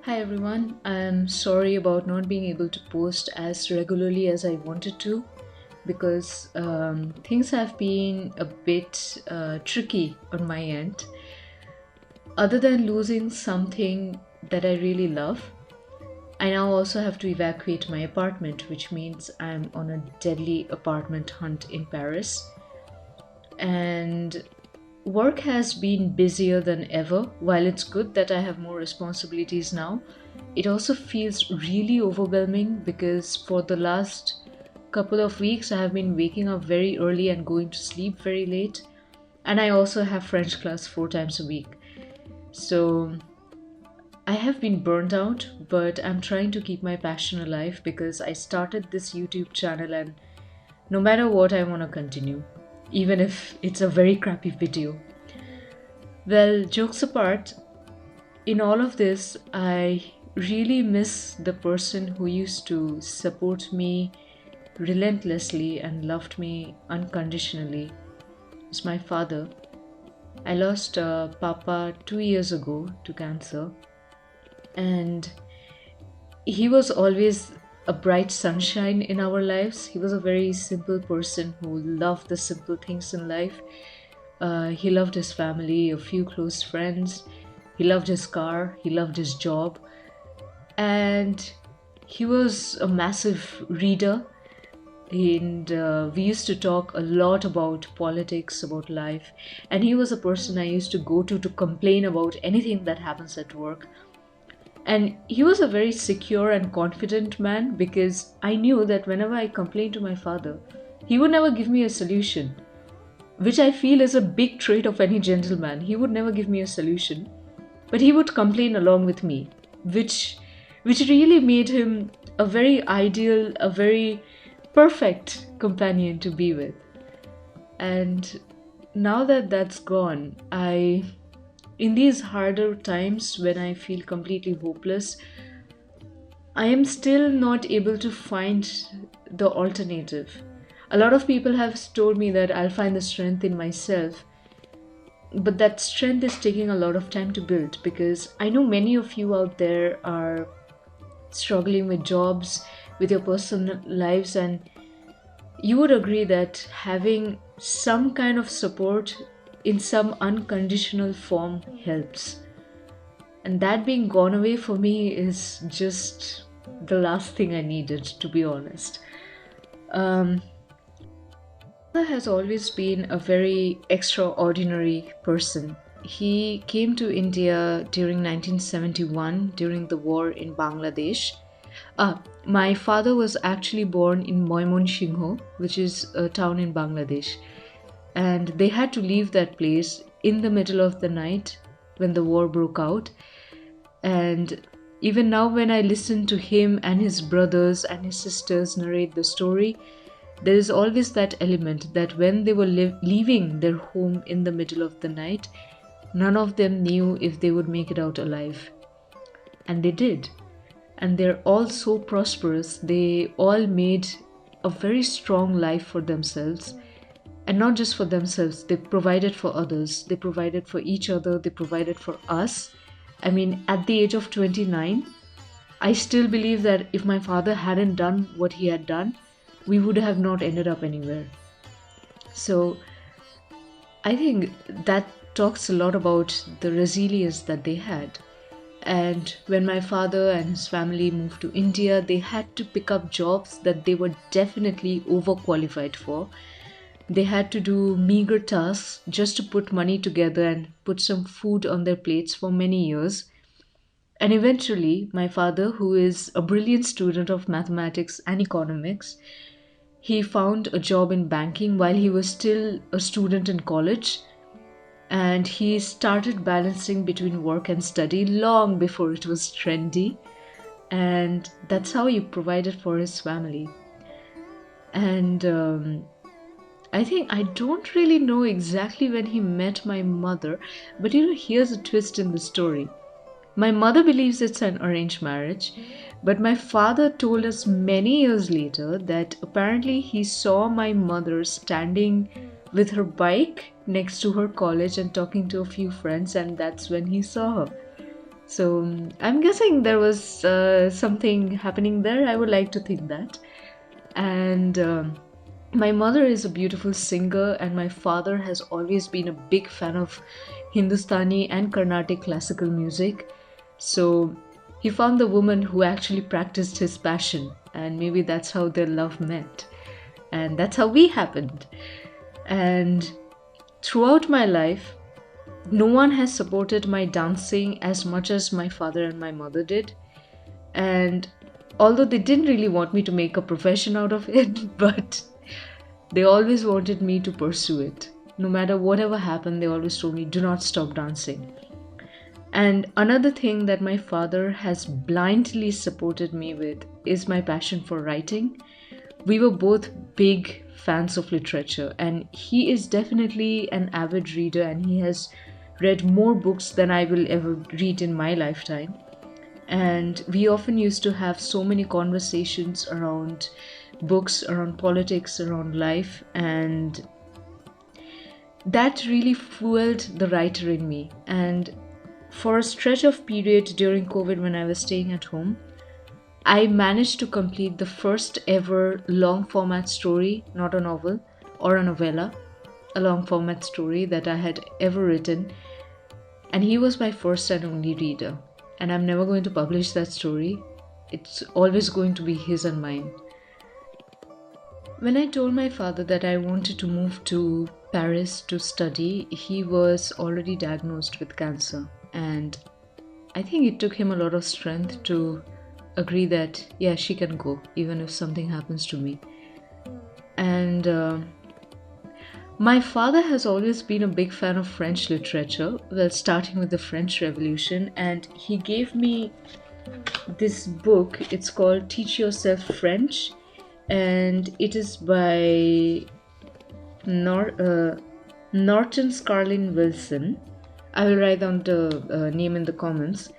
Hi everyone, I'm sorry about not being able to post as regularly as I wanted to because things have been a bit tricky on my end. Other than losing something that I really love, I now also have to evacuate my apartment, which means I'm on a deadly apartment hunt in Paris. And work has been busier than ever. While it's good that I have more responsibilities now, it also feels really overwhelming because for the last couple of weeks I have been waking up very early and going to sleep very late. And I also have French class 4 times a week. So I have been burnt out, but I'm trying to keep my passion alive because I started this YouTube channel and no matter what, I want to continue, even if it's a very crappy video. Well, jokes apart, in all of this, I really miss the person who used to support me relentlessly and loved me unconditionally. It's my father. I lost Papa 2 years ago to cancer, and he was always a bright sunshine in our lives. He was a very simple person who loved the simple things in life. He loved his family, a few close friends. He loved his car. He loved his job. And he was a massive reader. And we used to talk a lot about politics, about life. And he was a person I used to go to complain about anything that happens at work. And he was a very secure and confident man because I knew that whenever I complained to my father, he would never give me a solution, which I feel is a big trait of any gentleman. He would never give me a solution, but he would complain along with me, which really made him a very ideal, a very perfect companion to be with. And now that that's gone, in these harder times when I feel completely hopeless, I am still not able to find the alternative. A lot of people have told me that I'll find the strength in myself, but that strength is taking a lot of time to build because I know many of you out there are struggling with jobs, with your personal lives, and you would agree that having some kind of support in some unconditional form helps. And that being gone away for me is just the last thing I needed, to be honest. Um, Father has always been a very extraordinary person. He came to India during 1971 during the war in Bangladesh. My father was actually born in Moymonsingo, which is a town in Bangladesh. And they had to leave that place in the middle of the night when the war broke out. And even now, when I listen to him and his brothers and his sisters narrate the story, there is always that element that when they were leaving their home in the middle of the night, none of them knew if they would make it out alive. And they did. And they're all so prosperous. They all made a very strong life for themselves. And not just for themselves, they provided for others. They provided for each other. They provided for us. I mean, at the age of 29, I still believe that if my father hadn't done what he had done, we would have not ended up anywhere. So I think that talks a lot about the resilience that they had. And when my father and his family moved to India, they had to pick up jobs that they were definitely overqualified for. They had to do meager tasks just to put money together and put some food on their plates for many years. And eventually, my father, who is a brilliant student of mathematics and economics, he found a job in banking while he was still a student in college. And he started balancing between work and study long before it was trendy. And that's how he provided for his family. And I think I don't really know exactly when he met my mother, but here's a twist in the story. My mother believes it's an arranged marriage, but my father told us many years later that apparently he saw my mother standing with her bike next to her college and talking to a few friends, and that's when he saw her. So I'm guessing there was something happening there. I would like to think that. And my mother is a beautiful singer, and my father has always been a big fan of Hindustani and Carnatic classical music. So he found the woman who actually practiced his passion, and maybe that's how their love met. And that's how we happened. And throughout my life, no one has supported my dancing as much as my father and my mother did. And although they didn't really want me to make a profession out of it, but they always wanted me to pursue it. No matter whatever happened, they always told me, do not stop dancing. And another thing that my father has blindly supported me with is my passion for writing. We were both big fans of literature, and he is definitely an avid reader, and he has read more books than I will ever read in my lifetime. And we often used to have so many conversations around books, around politics, around life, and that really fueled the writer in me. And for a stretch of period during COVID when I was staying at home, I managed to complete the first ever long format story, not a novel or a novella, a long format story that I had ever written. And he was my first and only reader. And I'm never going to publish that story. It's always going to be his and mine. When I told my father that I wanted to move to Paris to study, he was already diagnosed with cancer. And I think it took him a lot of strength to agree that, yeah, she can go, even if something happens to me. And my father has always been a big fan of French literature, well, starting with the French Revolution, and he gave me this book. It's called Teach Yourself French, and it is by Norton Scarlin Wilson. I will write down the name in the comments.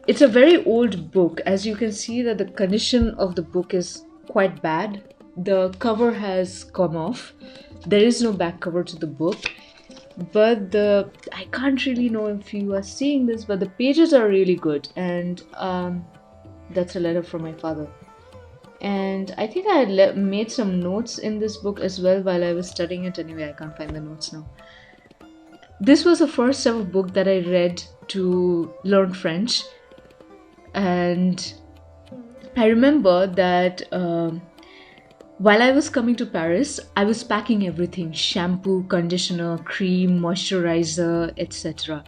It's a very old book. As you can see that the condition of the book is quite bad. The cover has come off. There is no back cover to the book, but I can't really know if you are seeing this, but the pages are really good. And that's a letter from my father. And I think I had made some notes in this book as well while I was studying it. Anyway, I can't find the notes now. This was the first ever book that I read to learn French. And I remember that while I was coming to Paris, I was packing everything: shampoo, conditioner, cream, moisturizer, etc.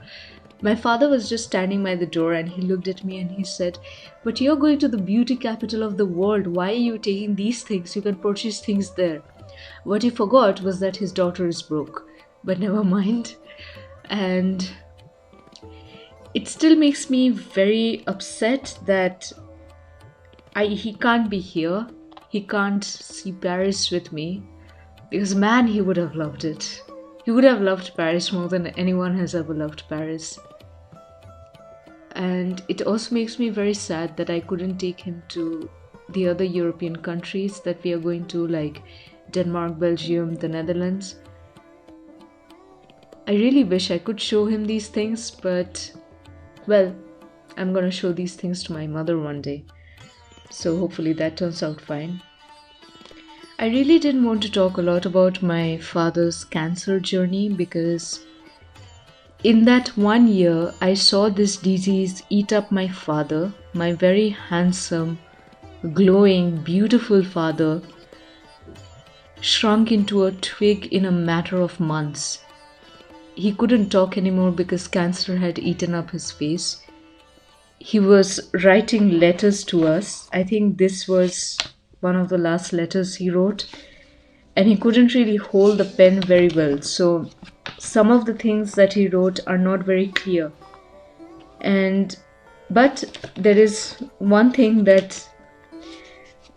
My father was just standing by the door, and he looked at me and he said, "But you're going to the beauty capital of the world. Why are you taking these things? You can purchase things there." What he forgot was that his daughter is broke. But never mind. And it still makes me very upset that he can't be here. He can't see Paris with me, because man, he would have loved it. He would have loved Paris more than anyone has ever loved Paris. And it also makes me very sad that I couldn't take him to the other European countries that we are going to, like Denmark, Belgium, the Netherlands. I really wish I could show him these things, but well, I'm gonna show these things to my mother one day. So hopefully that turns out fine. I really didn't want to talk a lot about my father's cancer journey, because in that 1 year, I saw this disease eat up my father, my very handsome, glowing, beautiful father, shrunk into a twig in a matter of months. He couldn't talk anymore because cancer had eaten up his face. he was writing letters to us. I think this was one of the last letters he wrote, and he couldn't really hold the pen very well. So some of the things that he wrote are not very clear. And but there is one thing, that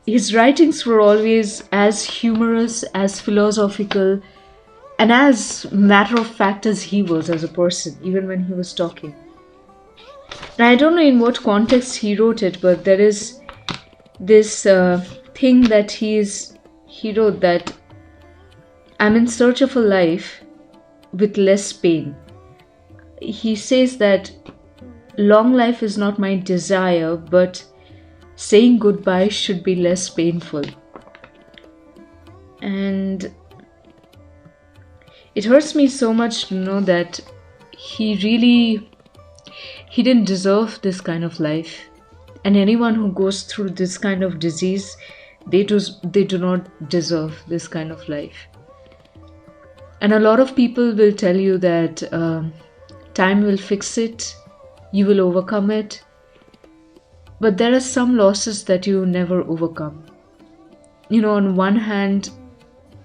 his writings were always as humorous, as philosophical, and as matter of fact as he was as a person, even when he was talking. And I don't know in what context he wrote it, but there is this thing that he wrote, that I'm in search of a life with less pain. He says that long life is not my desire, but saying goodbye should be less painful. And it hurts me so much to know that he didn't deserve this kind of life. And anyone who goes through this kind of disease, they do not deserve this kind of life. And a lot of people will tell you that time will fix it, you will overcome it. But there are some losses that you never overcome. On one hand,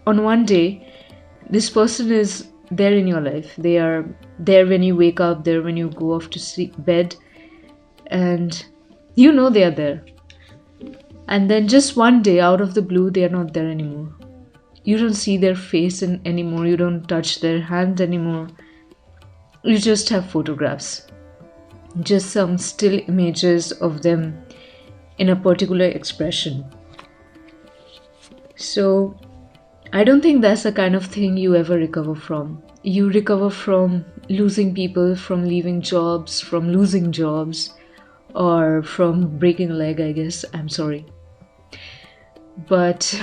on one day, this person is there in your life. They are there when you wake up, there when you go off to sleep, bed, and they are there. And then just one day, out of the blue, they are not there anymore. You don't see their face anymore. You don't touch their hand anymore. You just have photographs. Just some still images of them in a particular expression. So, I don't think that's the kind of thing you ever recover from. You recover from losing people, from leaving jobs, from losing jobs, or from breaking a leg, I guess. I'm sorry. But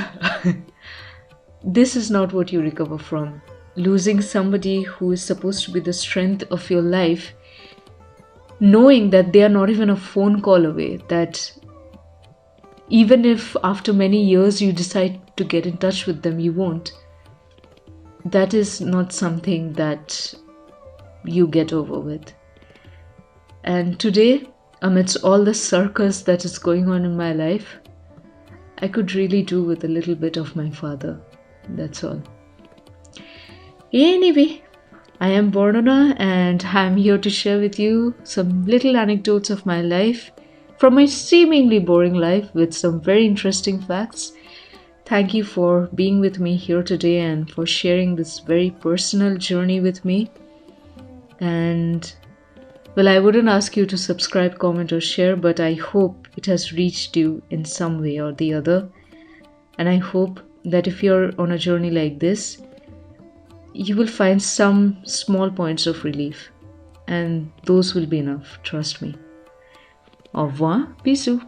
this is not what you recover from. Losing somebody who is supposed to be the strength of your life, knowing that they are not even a phone call away, that even if after many years you decide to get in touch with them, you won't. That is not something that you get over with. And today, amidst all the circus that is going on in my life, I could really do with a little bit of my father. That's all. Anyway, I am Bornona, and I'm here to share with you some little anecdotes of my life, from my seemingly boring life with some very interesting facts. Thank you for being with me here today and for sharing this very personal journey with me. And I wouldn't ask you to subscribe, comment, or share, but I hope it has reached you in some way or the other. And I hope that if you're on a journey like this, you will find some small points of relief. And those will be enough, trust me. Au revoir, bisous.